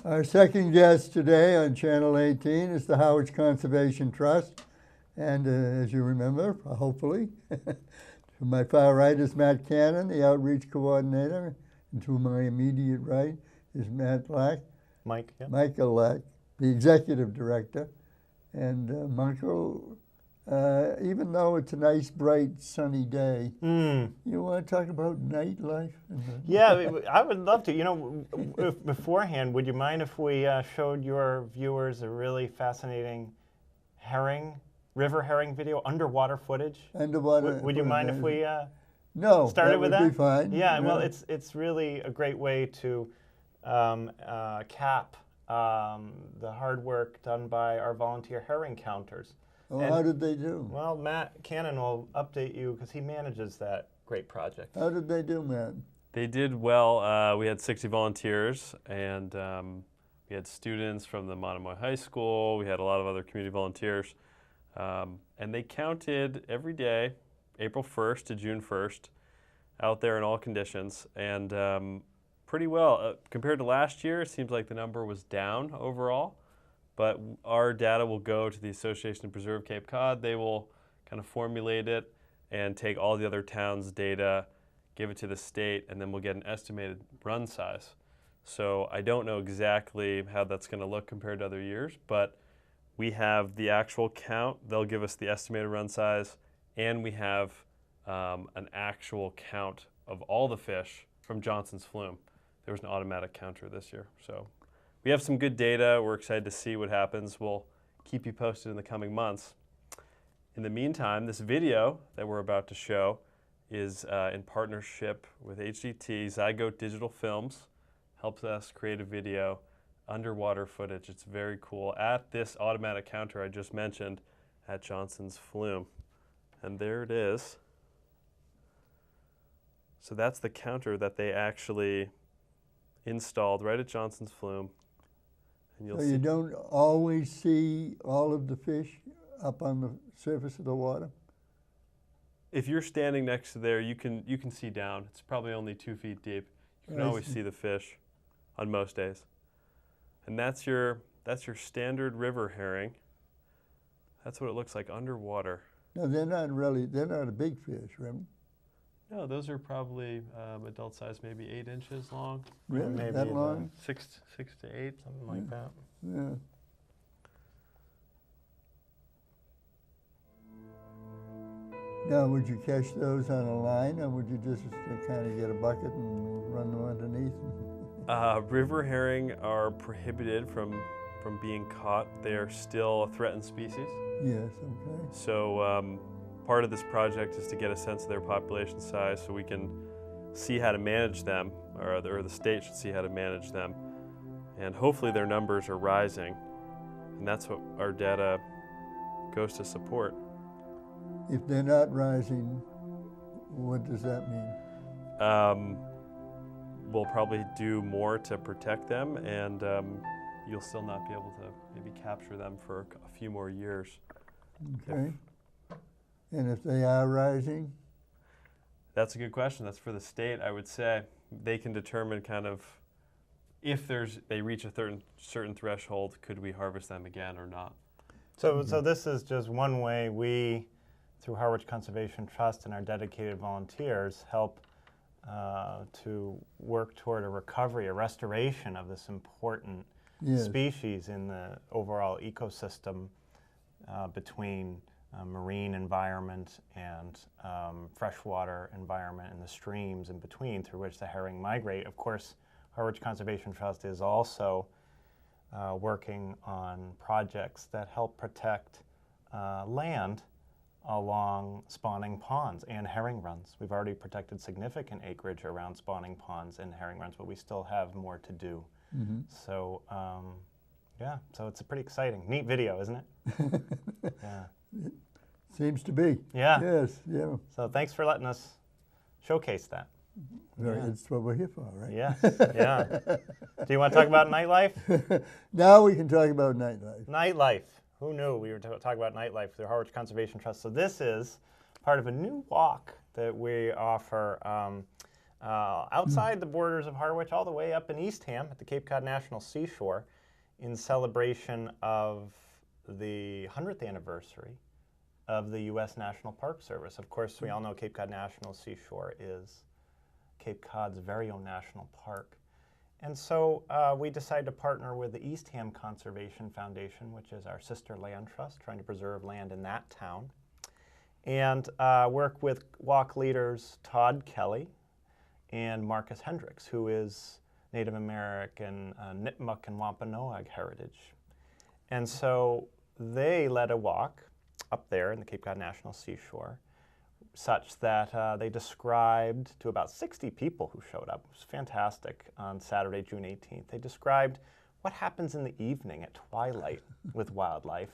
Our second guest today on Channel 18 is the Harwich Conservation Trust. And as you remember, hopefully, to my far right is Matt Cannon, the Outreach Coordinator. And to my immediate right is Matt Lack. Mike, yeah. Michael Lack, the Executive Director. And Michael, even though it's a nice, bright, sunny day, you want to talk about nightlife? Yeah, I would love to. You know, beforehand, would you mind if we showed your viewers a really fascinating river herring video, underwater footage? Underwater. Would you mind if we No, started with that? would be fine. Yeah, well, it's really a great way to cap the hard work done by our volunteer herring counters. Well, how did they do? Well, Matt Cannon will update you because he manages that great project. How did they do, Matt? They did well. We had 60 volunteers, and we had students from the Monomoy High School. We had a lot of other community volunteers. And they counted every day, April 1st to June 1st, out there in all conditions. And pretty well. Compared to last year, it seems like the number was down overall. But our data will go to the Association to Preserve Cape Cod. They will kind of formulate it and take all the other towns' data, give it to the state, and then we'll get an estimated run size. So I don't know exactly how that's going to look compared to other years, but we have the actual count. They'll give us the estimated run size, and we have an actual count of all the fish from Johnson's Flume. There was an automatic counter this year. So we have some good data. We're excited to see what happens. We'll keep you posted in the coming months. In the meantime, this video that we're about to show is in partnership with HDT. Zygote Digital Films helps us create a video, underwater footage. It's very cool at this automatic counter I just mentioned at Johnson's Flume. And there it is. So that's the counter that they actually installed right at Johnson's Flume. And you'll So see. you don't always see all of the fish up on the surface of the water? If you're standing next to there, you can see down. It's probably only 2 feet deep. You can I always see. see the fish on most days. And that's your standard river herring. That's what it looks like underwater. No, they're not a big fish, right? No, those are probably adult size, maybe 8 inches long. Really? Maybe That long? 6 to 8. Something like that. Yeah. Now, would you catch those on a line, or would you just kind of get a bucket and run them underneath? River herring are prohibited from being caught. They are still a threatened species. Yes, okay. So part of this project is to get a sense of their population size so we can see how to manage them, or the state should see how to manage them. And hopefully their numbers are rising. And that's what our data goes to support. If they're not rising, what does that mean? We'll probably do more to protect them, and you'll still not be able to maybe capture them for a few more years. Okay. And if they are rising? That's a good question. That's for the state, I would say. They can determine kind of if they reach a certain threshold, could we harvest them again or not? So this is just one way we, through Harwich Conservation Trust and our dedicated volunteers, help to work toward a recovery, a restoration of this important species in the overall ecosystem between marine environment and freshwater environment and the streams in between through which the herring migrate. Of course, Harwich Conservation Trust is also working on projects that help protect land along spawning ponds and herring runs. We've already protected significant acreage around spawning ponds and herring runs, but we still have more to do. Mm-hmm. So, yeah, so it's a pretty exciting, neat video, isn't it? Yeah. It seems to be. Yeah. Yes, yeah. So thanks for letting us showcase that. Very, that's what we're here for, right? Yes, yeah. Do you want to talk about nightlife? Now we can talk about nightlife. Nightlife. Who knew we were talking about nightlife through Harwich Conservation Trust? So this is part of a new walk that we offer outside the borders of Harwich, all the way up in Eastham at the Cape Cod National Seashore, in celebration of the 100th anniversary of the U.S. National Park Service. Of course, we all know Cape Cod National Seashore is Cape Cod's very own national park. And so we decided to partner with the Eastham Conservation Foundation, which is our sister land trust, trying to preserve land in that town, and work with walk leaders Todd Kelly and Marcus Hendricks, who is Native American Nipmuc and Wampanoag heritage. And so they led a walk up there in the Cape Cod National Seashore, such that they described to about 60 people who showed up. It was fantastic on Saturday, June 18th. They described what happens in the evening at twilight with wildlife,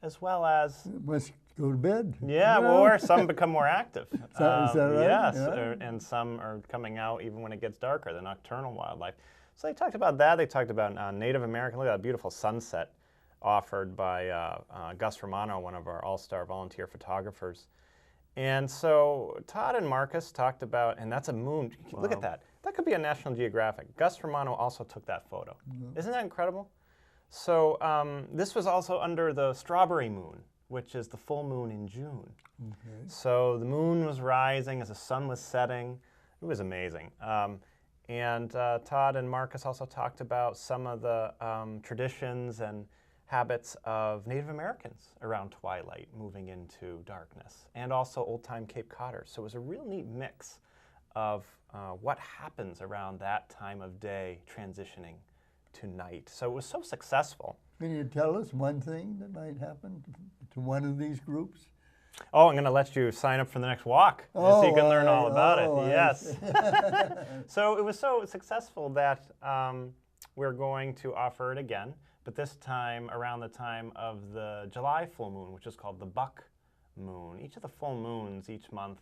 as well as... Must go to bed. Yeah, or some become more active. Is that right? Yes, Yeah. And some are coming out even when it gets darker, the nocturnal wildlife. So they talked about that. They talked about Native American. Look at that beautiful sunset offered by Gus Romano, one of our all-star volunteer photographers. And so Todd and Marcus talked about, and that's a moon. Wow. Look at that. That could be a National Geographic. Gus Romano also took that photo. Isn't that incredible? So this was also under the strawberry moon, which is the full moon in June. Okay. So the moon was rising as the sun was setting. It was amazing. And Todd and Marcus also talked about some of the traditions and habits of Native Americans around twilight, moving into darkness, and also old-time Cape Codders. So it was a real neat mix of what happens around that time of day transitioning to night. So it was so successful. Can you tell us one thing that might happen to one of these groups? Oh, I'm going to let you sign up for the next walk so you can learn all about it. Yes. So it was so successful that we're going to offer it again, but this time around the time of the July full moon, which is called the buck moon. Each of the full moons each month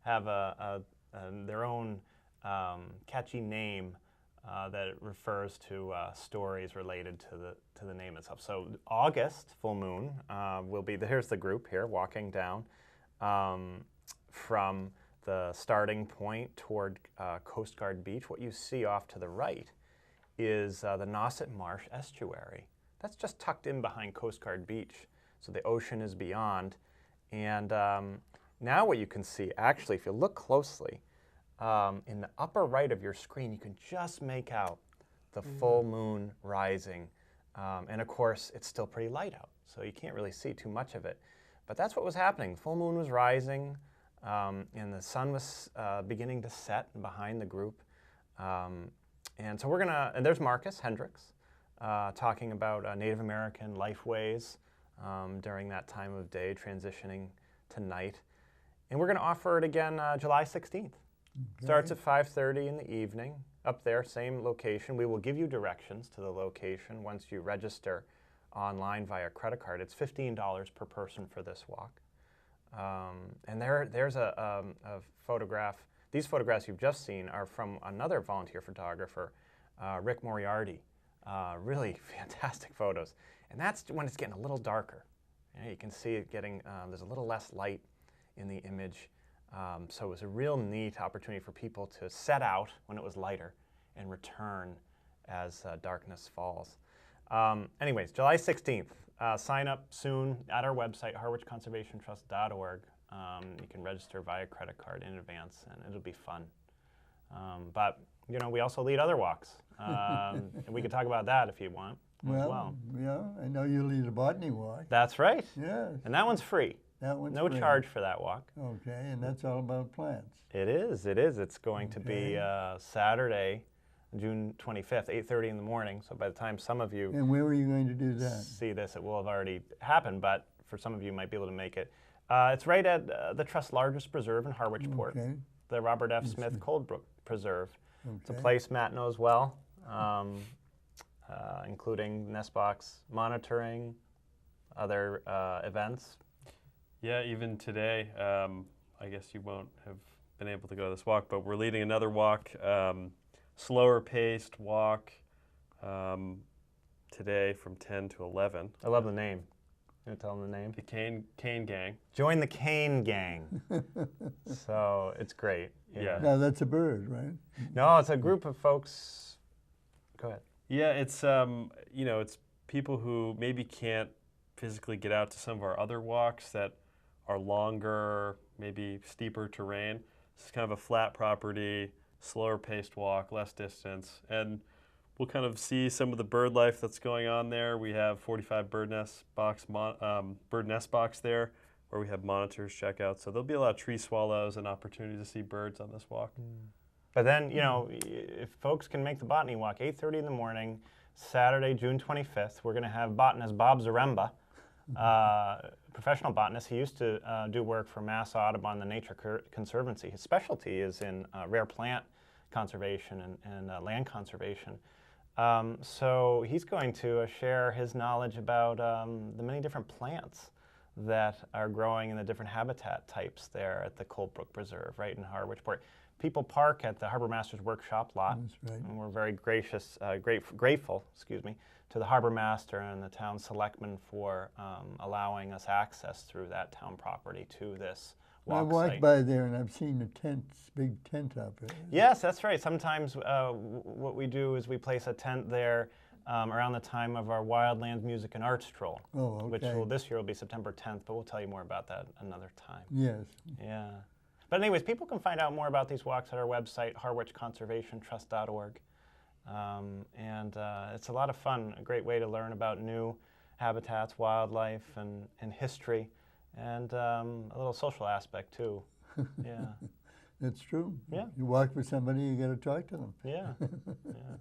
have their own catchy name that refers to stories related to the name itself. So August full moon will be, here's the group here walking down from the starting point toward Coast Guard Beach. What you see off to the right is the Nauset Marsh estuary. That's just tucked in behind Coast Guard Beach. So the ocean is beyond. And now what you can see, actually, if you look closely, in the upper right of your screen, you can just make out the full moon rising. And of course, it's still pretty light out, so you can't really see too much of it. But that's what was happening. The full moon was rising, and the sun was beginning to set behind the group. And so and there's Marcus Hendricks talking about Native American lifeways during that time of day, transitioning to night. And we're going to offer it again July 16th. Okay. Starts at 5:30 in the evening, up there, same location. We will give you directions to the location once you register online via credit card. It's $15 per person for this walk. And there's a photograph. These photographs you've just seen are from another volunteer photographer, Rick Moriarty. Really fantastic photos. And that's when it's getting a little darker. You can see it getting, there's a little less light in the image. So it was a real neat opportunity for people to set out when it was lighter and return as darkness falls. Anyways, July 16th. Sign up soon at our website, harwichconservationtrust.org. You can register via credit card in advance, and it'll be fun. But, you know, we also lead other walks. And we could talk about that if you want as well. Yeah, I know you lead a botany walk. That's right. Yes. And that one's free. That one's no free. charge for that walk. Okay, and that's all about plants. It is. It's going to be Saturday, June 25th, 8:30 in the morning. So by the time some of you and where are you going to do that? See this, it will have already happened, but for some of you might be able to make it. It's right at the Trust's largest preserve in Harwich Port, the Robert F. Smith Coldbrook Preserve. Okay. It's a place Matt knows well, including nest box monitoring, other events. Yeah, even today, I guess you won't have been able to go to this walk, but we're leading another walk, slower paced walk today from 10 to 11. I love the name. You tell them the name. The Cane Gang. Join the Cane Gang. So it's great. Yeah. Now that's a bird, right? No, it's a group of folks. Go ahead. Yeah, it's you know, it's people who maybe can't physically get out to some of our other walks that are longer, maybe steeper terrain. It's kind of a flat property, slower paced walk, less distance, and we'll kind of see some of the bird life that's going on there. We have 45 bird nest box there, where we have monitors check out. So there'll be a lot of tree swallows and opportunity to see birds on this walk. But then, you know, if folks can make the botany walk, 8:30 in the morning, Saturday, June 25th, we're going to have botanist Bob Zaremba, professional botanist. He used to do work for Mass Audubon, the Nature Conservancy. His specialty is in rare plant conservation and land conservation. So he's going to share his knowledge about the many different plants that are growing in the different habitat types there at the Coldbrook Preserve, right in Harwich Port. People park at the Harbor Master's Workshop lot, That's right. and we're very grateful, to the Harbor Master and the town selectmen for allowing us access through that town property to this I walk walked site. by there and I've seen the tents, big tent out there. Yes, that's right. Sometimes what we do is we place a tent there around the time of our Wildlands Music and Arts Stroll, Oh, which okay. this year will be September 10th, but we'll tell you more about that another time. Yes. Yeah. But anyways, people can find out more about these walks at our website, harwichconservationtrust.org. And it's a lot of fun, a great way to learn about new habitats, wildlife, and history, and a little social aspect too. Yeah. That's true. Yeah. You walk with somebody, you got to talk to them. Yeah. Yeah.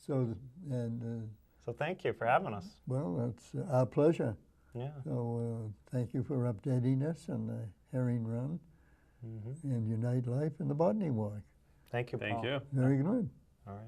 So, and So thank you for having us. well, that's our pleasure. Yeah. So thank you for updating us on the herring run and your nightlife and the botany walk. Thank you, Paul. Thank you. Very good. All right.